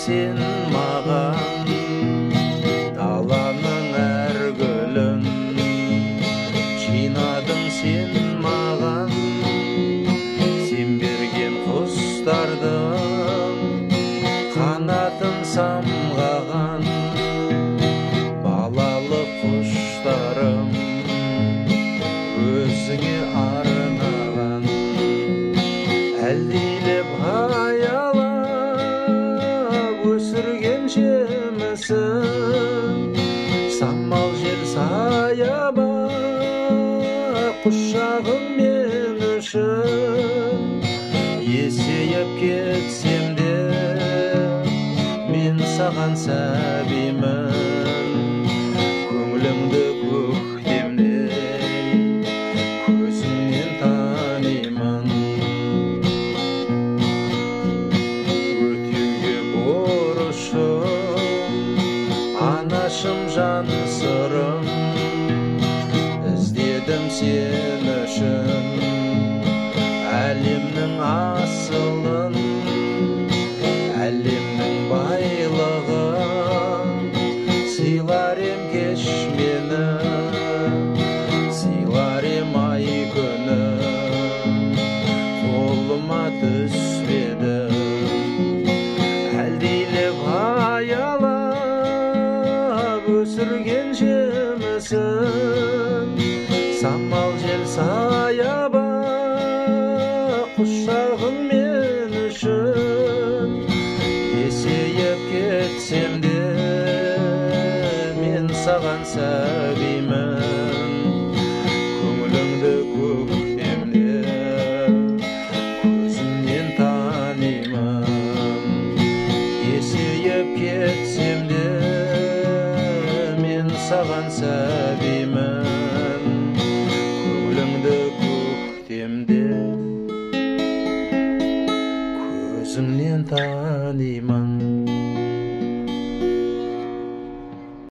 sen mаған, даланың әр гүлін жинадың сен маған. Сен берген құстардың қанатын самғаған, балалық құштарым өзіңе арнаған. Әлдилеп аялап өсірген жемісің, самал жел саябақ құшағың мен үшін. Есейіп кетсем де мен саған сәбимін, көңіліңді көктемдей көзіңнен танимын. Өтеуге борышым анашым жан сырым, іздедім сен үшін әлемнің асылын, әлемнің байлығын. Сыйлар ем кеш мені, сыйлар ем ай күні, қолыма түспеді. Әлдилеп аялап өсірген жемісің, самал жел саябақ құшағың мен үшін. Есейіп кетсем де мен саған сәбимін, көңіліңді көктемде көзіңнен танимын. Есейіп кетсем де мен саған сәбимін, көңіліңді көктемде көзіңнен танимын.